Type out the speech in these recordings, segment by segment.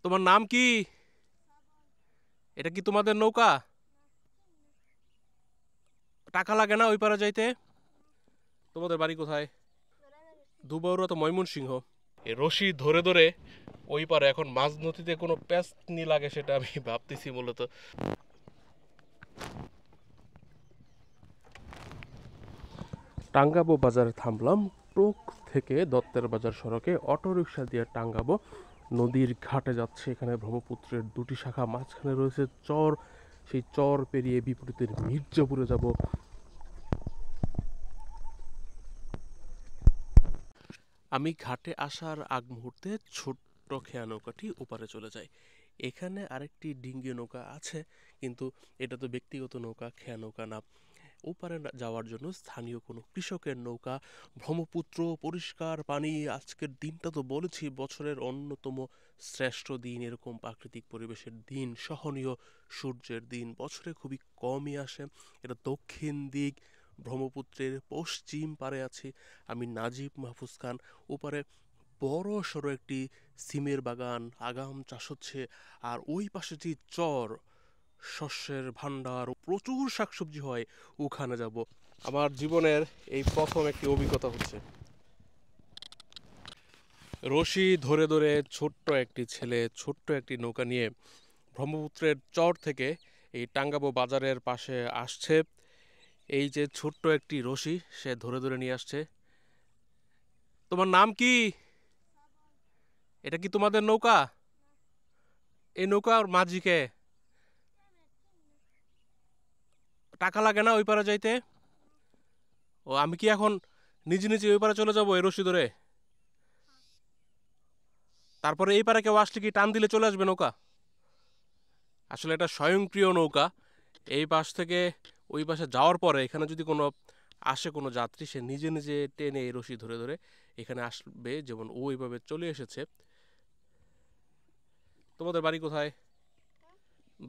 তোমার নাম কি? এটা কি তোমাদের নৌকা? টাকা লাগে না ওই পারে যাইতে? তোমাদের বাড়ি কোথায়? দুবাউরা তো ময়মনসিংহ। এই রশি ধরে ধরে ওই পারে এখন মাঝ নদীতে কোনো পেস্টনি লাগে সেটা আমি ভাবতেছি মূলত। টাঙ্গাবো বাজারে থামলাম। টোক থেকে দত্তের বাজার সড়কে অটোরিকশা দিয়ে টাঙ্গাবো নদীর ঘাটে যাচ্ছে। এখানে ব্রহ্মপুত্রের দুটি শাখা, মাঝখানে রয়েছে চর। সেই চর পেরিয়ে বিপরীতের মির্জাপুরে যাব। আমি ঘাটে আসার আগ মুহূর্তে ছোট্ট খেয়া নৌকাটি ওপারে চলে যায়। এখানে আরেকটি ডিঙ্গি নৌকা আছে, কিন্তু এটা তো ব্যক্তিগত নৌকা, খেয়া নৌকা না। ওপারে যাওয়ার জন্য স্থানীয় কোনো কৃষকের নৌকা। ব্রহ্মপুত্র, পরিষ্কার পানি। আজকের দিনটা তো বলেছি বছরের অন্যতম শ্রেষ্ঠ দিন। এরকম প্রাকৃতিক পরিবেশের দিন, সহনীয় সূর্যের দিন বছরে খুবই কমই আসে। এটা দক্ষিণ দিক, ব্রহ্মপুত্রের পশ্চিম পারে আছি আমি, নাজিব মাহফুজ খান। ওপারে বড় সড়ো একটি সিমের বাগান, আগাম চাষ হচ্ছে। আর ওই পাশে যে চর, শস্যের ভান্ডার, প্রচুর শাকসবজি হয়, ওখানে যাব। আমার জীবনের এই প্রথম একটি অভিজ্ঞতা হচ্ছে। রশি ধরে ধরে ছোট্ট একটি ছেলে ছোট্ট একটি নৌকা নিয়ে ব্রহ্মপুত্রের চর থেকে এই টাঙ্গাবো বাজারের পাশে আসছে। এই যে ছোট্ট একটি রশি সে ধরে ধরে নিয়ে আসছে। তোমার নাম কি? এটা কি তোমাদের নৌকা? এই নৌকার মাঝিকে টাকা লাগে না ওই পারে যাইতে? ও, আমি কি এখন নিজে নিজে ওই পারে চলে যাবো এই রশি ধরে? তারপরে এই পারে কেউ আসলে কি টান দিলে চলে আসবে নৌকা? আসলে এটা স্বয়ংক্রিয় নৌকা। এই পাশ থেকে ওই পাশে যাওয়ার পরে এখানে যদি কোনো আসে কোনো যাত্রী, সে নিজে নিজে টেনে এই রশি ধরে ধরে এখানে আসবে। যেমন ও এইভাবে চলে এসেছে। তোমাদের বাড়ি কোথায়?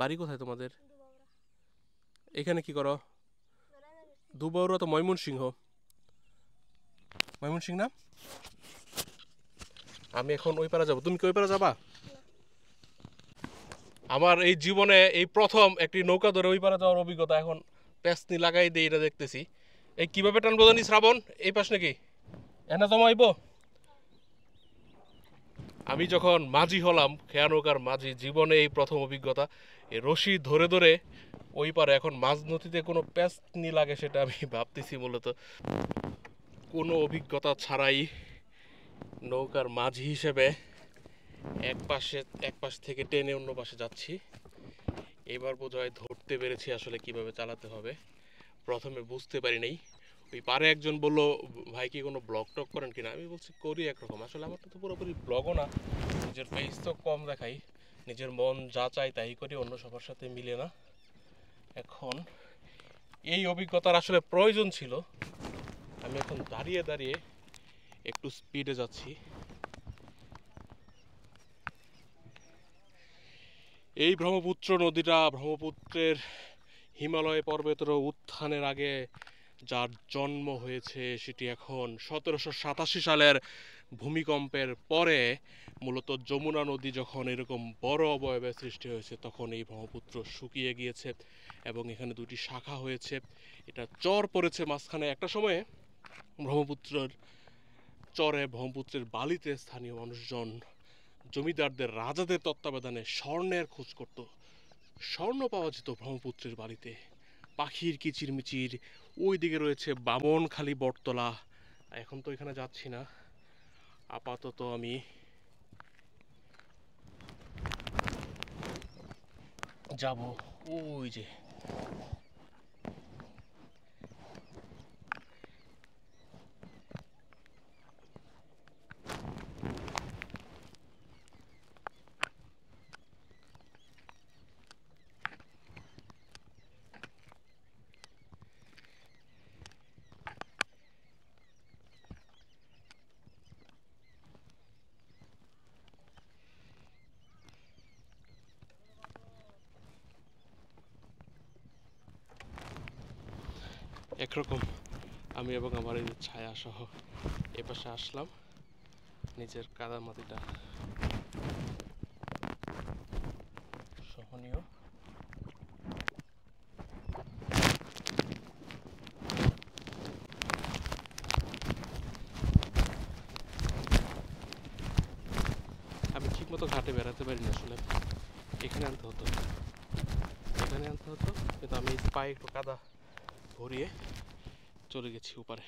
বাড়ি কোথায় তোমাদের? এখানে কি করো? দুবাউরা তো ময়মনসিংহ। ময়মনসিংহ না? আমি এখন ওই পারে যাবো, তুমি কি ওই পারে যাবা? আমার এই জীবনে এই প্রথম একটি নৌকা ধরে ওই পারে যাওয়ার অভিজ্ঞতা। এখন পেছনি লাগাই দিয়ে এটা দেখতেছি। এই কিভাবে টানবো জানি শ্রাবণ? এই পাশ নাকি এনা জমাইব? আমি যখন মাঝি হলাম, খেয়া নৌকার মাঝি, জীবনে এই প্রথম অভিজ্ঞতা। এই রশি ধরে ধরে ওই পারে এখন মাঝ নদীতে কোনো পেছনি লাগে সেটা আমি ভাবতেছি মূলত। কোনো অভিজ্ঞতা ছাড়াই নৌকার মাঝি হিসেবে এক পাশ থেকে টেনে অন্য পাশে যাচ্ছি। এবার বোধহয় ধরতে পেরেছি আসলে কিভাবে চালাতে হবে। প্রথমে বুঝতে পারি নাই। ওই পারে একজন বলল, ভাই কি কোনো ব্লগ টক করেন কিনা? আমি বলছি করি একরকম। আসলে আমার তো পুরোপুরি ব্লগও না, নিজের ফেস তো কম দেখাই, নিজের মন যা চাই তাই করি, অন্য সবার সাথে মিলে না। এখন এই অভিজ্ঞতার আসলে প্রয়োজন ছিল। আমি এখন দাঁড়িয়ে দাঁড়িয়ে একটু স্পিডে যাচ্ছি। এই ব্রহ্মপুত্র নদীটা ব্রহ্মপুত্রের হিমালয় পর্বতের উত্থানের আগে যার জন্ম হয়েছে, সেটি এখন 1787 সালের ভূমিকম্পের পরে, মূলত যমুনা নদী যখন এরকম বড় অবয়বের সৃষ্টি হয়েছে, তখন এই ব্রহ্মপুত্র শুকিয়ে গিয়েছে এবং এখানে দুটি শাখা হয়েছে। এটা চর পড়েছে মাঝখানে। একটা সময়ে ব্রহ্মপুত্রের চরে, ব্রহ্মপুত্রের বালিতে স্থানীয় মানুষজন জমিদারদের, রাজাদের তত্ত্বাবধানে স্বর্ণের খোঁজ করত। স্বর্ণ পাওয়া যেত ব্রহ্মপুত্রের বালিতে। পাখির কিচিরমিচির। ওই দিকে রয়েছে বামনখালী বটতলা। এখন তো এখানে যাচ্ছি না, আপাতত আমি যাব ওই যে। একরকম আমি এবং আমার এই ছায়া সহ এপাশে আসলাম, নিজের কাদা মাটিটা মতো ঘাটে বেড়াতে পারি না আসলে, এখানে আনতে হতো, কিন্তু আমি পায়ে একটু কাদা ভরিয়ে চলে গেছি ওপারে।